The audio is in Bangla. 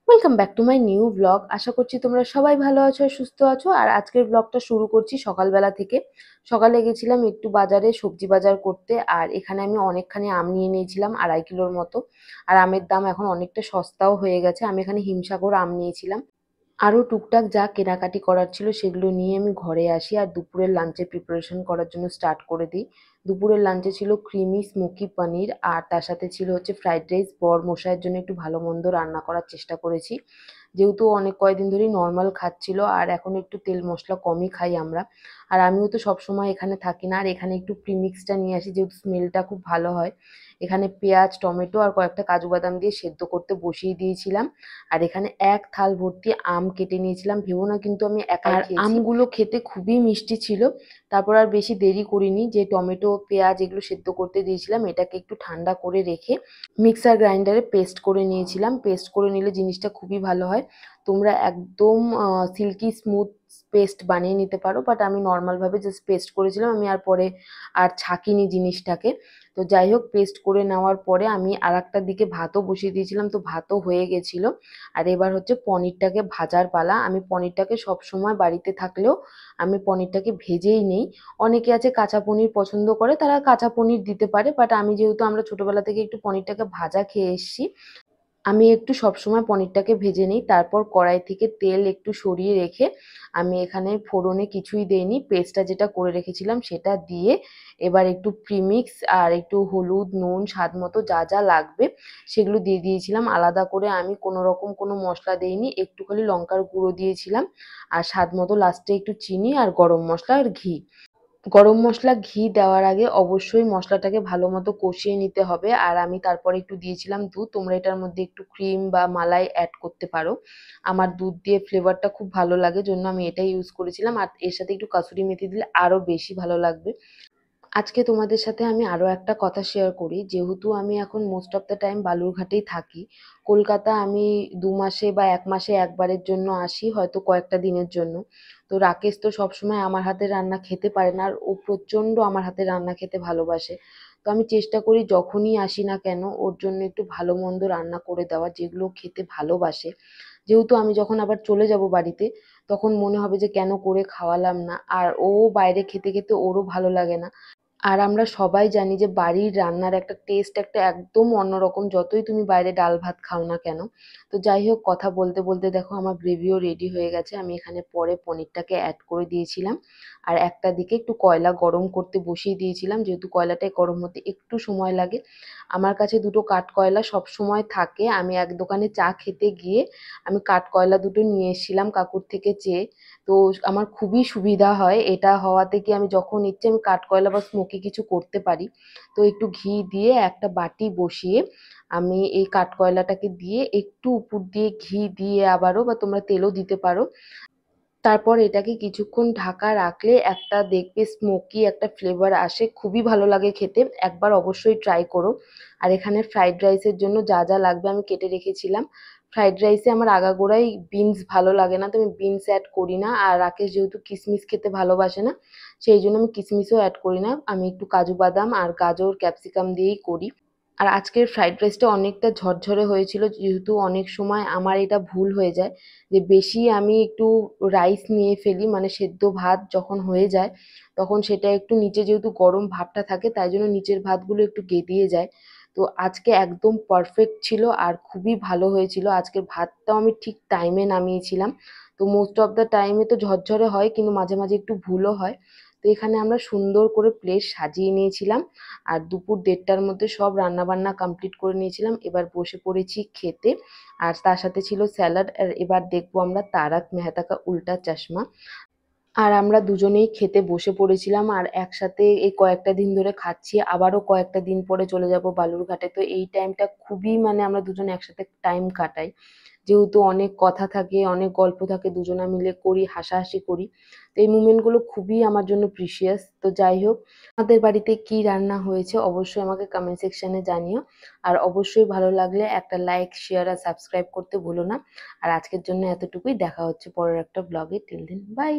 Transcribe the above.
Welcome back to my new blog. আশা করছি তোমরা সবাই ভালো আছো আর সুস্থ আছো। আর আজকের ব্লগটা শুরু করছি সকালবেলা থেকে। সকালে গেছিলাম একটু বাজারে সবজি বাজার করতে, আর এখানে আমি অনেকখানি আম নিয়ে নিয়েছিলাম 2.5 কিলোর মতো। আর আমের দাম এখন অনেকটা সস্তাও হয়ে গেছে। আমি এখানে হিমসাগর আম নিয়েছিলাম। আরও টুকটাক যা কেনাকাটি করার ছিল সেগুলো নিয়ে আমি ঘরে আসি আর দুপুরের লাঞ্চের প্রিপারেশন করার জন্য স্টার্ট করে দিই। দুপুরের লাঞ্চে ছিল ক্রিমি স্মোকি পনির, আর তার সাথে ছিল হচ্ছে ফ্রাইড রাইস। বর মশাইয়ের জন্য একটু ভালো মন্দ রান্না করার চেষ্টা করেছি, যেহেতু অনেক কয়দিন ধরেই নর্মাল খাচ্ছিল আর এখন একটু তেল মশলা কমই খাই আমরা। আর আমিও তো সবসময় এখানে থাকি না, আর এখানে একটু প্রিমিক্সটা নিয়ে আসি যেহেতু স্মেলটা খুব ভালো হয়। এখানে পেঁয়াজ টমেটো আর কয়েকটা কাজু বাদাম দিয়ে সেদ্ধ করতে বসিয়ে দিয়েছিলাম। আর এখানে এক থাল ভর্তি আম কেটে নিয়েছিলাম, ভেবো না কিন্তু আমি একাই খেয়েছি। আমগুলো খেতে খুবই মিষ্টি ছিল। তারপর আর বেশি দেরি করিনি, যে টমেটো পেঁয়াজ এগুলো সেদ্ধ করতে দিয়েছিলাম এটাকে একটু ঠান্ডা করে রেখে মিক্সার গ্রাইন্ডারে পেস্ট করে নিয়েছিলাম। পেস্ট করে নিলে জিনিসটা খুবই ভালো হয়। তোমরা একদম সিল্কি স্মুথ পেস্ট বানিয়ে নিতে পারো, বাট আমি নর্মালভাবে জাস্ট পেস্ট করেছিলাম, আমি আর পরে আর ছাঁকিনি জিনিসটাকে। তো যাই হোক, পেস্ট করে নেওয়ার পরে আমি আর একটা দিকে ভাতও বসিয়ে দিয়েছিলাম, তো ভাতও হয়ে গেছিলো। আর এবার হচ্ছে পনিরটাকে ভাজার পালা। আমি পনিরটাকে সবসময় বাড়িতে থাকলেও আমি পনিরটাকে ভেজেই নেই। অনেকে আছে কাঁচা পনির পছন্দ করে, তারা কাঁচা পনির দিতে পারে, বাট আমি যেহেতু আমরা ছোটোবেলা থেকে একটু পনিরটাকে ভাজা খেয়ে এসেছি, আমি একটু সবসময় পনিরটাকে ভেজে নিই। তারপর কড়াই থেকে তেল একটু সরিয়ে রেখে আমি এখানে ফোড়নে কিছুই দেইনি, পেস্টটা যেটা করে রেখেছিলাম সেটা দিয়ে এবার একটু প্রিমিক্স আর একটু হলুদ নুন স্বাদ মতো যা যা লাগবে সেগুলো দিয়ে দিয়েছিলাম। আলাদা করে আমি কোনো রকম কোনো মশলা দেইনি, একটুখানি লঙ্কার গুঁড়ো দিয়েছিলাম আর স্বাদ মতো লাস্টে একটু চিনি আর গরম মশলা আর ঘি। গরম মশলা ঘি দেওয়ার আগে অবশ্যই মশলাটাকে ভালো মতো কষিয়ে নিতে হবে। আর আমি তারপরে একটু দিয়েছিলাম দুধ। তোমরা এটার মধ্যে একটু ক্রিম বা মালাই অ্যাড করতে পারো। আমার দুধ দিয়ে ফ্লেভারটা খুব ভালো লাগে, জন্য আমি এটাই ইউজ করেছিলাম। আর এর সাথে একটু কাসুরি মেথি দিলে আরও বেশি ভালো লাগবে। আজকে তোমাদের সাথে আমি আরো একটা কথা শেয়ার করি। যেহেতু আমি এখন মোস্ট অফ দ্য টাইম বালুরঘাটেই থাকি, কলকাতা আমি 2 মাসে বা 1 মাসে একবারের জন্য আসি, হয়তো কয়েকটা দিনের জন্য। তো রাকেশ তো সবসময় আমার হাতের রান্না খেতে পারে না, আর ও প্রচণ্ড আমার হাতের রান্না খেতে ভালোবাসে। তো আমি চেষ্টা করি যখনই আসি না কেন ওর জন্য একটু ভালো মন্দ রান্না করে দেওয়া, যেগুলো খেতে ভালোবাসে। যেহেতু আমি যখন আবার চলে যাব বাড়িতে, তখন মনে হবে যে কেন করে খাওয়ালাম না। আর ও বাইরে খেতে খেতে ওরও ভালো লাগে না। আর আমরা সবাই জানি যে বাড়ির রান্নার একটা টেস্ট একটা একদম অন্যরকম, যতই তুমি বাইরে ডাল ভাত খাও না কেন। তো যাই হোক, কথা বলতে বলতে দেখো আমার গ্রেভিও রেডি হয়ে গেছে। আমি এখানে পরে পনিরটাকে অ্যাড করে দিয়েছিলাম। আর একটা দিকে একটু কয়লা গরম করতে বসিয়ে দিয়েছিলাম, যেহেতু কয়লাটাই গরম হতে একটু সময় লাগে। আমার কাছে দুটো কাঠ কয়লা সব সময় থাকে। আমি এক দোকানে চা খেতে গিয়ে আমি কাঠ কয়লা দুটো নিয়ে এসেছিলাম কাকুর থেকে চেয়ে। তো আমার খুবই সুবিধা হয় এটা হওয়াতে, কি আমি যখন ইচ্ছে আমি কাঠকয়লা বা স্মোকি কিছু করতে পারি। তো একটু ঘি দিয়ে একটা বাটি বসিয়ে আমি এই কাঠকয়লাটাকে দিয়ে একটু উপর দিয়ে ঘি দিয়ে আবারও, বা তোমরা তেলও দিতে পারো, তারপর এটাকে কিছুক্ষণ ঢাকা রাখলে একটা দেখবে স্মোকি একটা ফ্লেভার আসে, খুবই ভালো লাগে খেতে। একবার অবশ্যই ট্রাই করো। আর এখানে ফ্রাইড রাইসের জন্য যা যা লাগবে আমি কেটে রেখেছিলাম। ফ্রাইড রাইসে আমার আগাগোড়াই বিনস ভালো লাগে না, তো আমি বিনস অ্যাড করি না। আর রাকেশ যেহেতু কিশমিশ খেতে ভালোবাসে না, সেই জন্য আমি কিশমিশও অ্যাড করি না। আমি একটু কাজু বাদাম আর গাজর ক্যাপসিকাম দিয়েই করি। আর আজকের ফ্রাইড রাইসটা অনেকটা ঝরঝরে হয়েছিল, যেহেতু অনেক সময় আমার এটা ভুল হয়ে যায় যে বেশি আমি একটু রাইস নিয়ে ফেলি, মানে সেদ্ধ ভাত যখন হয়ে যায় তখন সেটা একটু নিচে যেহেতু গরম ভাবটা থাকে, তাই জন্য নিচের ভাতগুলো একটু গেদিয়ে যায়। তো আজকে একদম পারফেক্ট ছিল আর খুবই ভালো হয়েছিল। আজকের ভাতটাও আমি ঠিক টাইমে নামিয়েছিলাম। তো মোস্ট অফ দ্য টাইমে তো ঝরঝরে হয়, কিন্তু মাঝে মাঝে একটু ভুলও হয়। তো এখানে আমরা সুন্দর করে প্লেট সাজিয়ে নিয়েছিলাম। আর দুপুর 1:30টার মধ্যে সব রান্নাবান্না কমপ্লিট করে নিয়েছিলাম। এবার বসে পড়েছি খেতে। আর তার সাথে ছিল স্যালাড। আর এবার দেখবো আমরা তারক মেহতা কা উল্টা চশমা। আর আমরা দুজনেই খেতে বসে পড়েছিলাম আর একসাথে এই কয়েকটা দিন ধরে খাচ্ছি। আবারও কয়েকটা দিন পরে চলে যাব বালুরঘাটে। তো এই টাইমটা খুবই, মানে আমরা দুজনে একসাথে টাইম কাটাই। যেহেতু অনেক কথা থাকে, অনেক গল্প থাকে, দুজনা মিলে করি, হাসাহাসি করি। তো এই মোমেন্টগুলো খুবই আমার জন্য প্রিসিয়াস। তো যাই হোক, আমাদের বাড়িতে কি রান্না হয়েছে অবশ্যই আমাকে কমেন্ট সেকশনে জানিও। আর অবশ্যই ভালো লাগলে একটা লাইক, শেয়ার আর সাবস্ক্রাইব করতে ভুলো না। আর আজকের জন্য এতটুকুই। দেখা হচ্ছে পরের একটা ব্লগে। Till then by.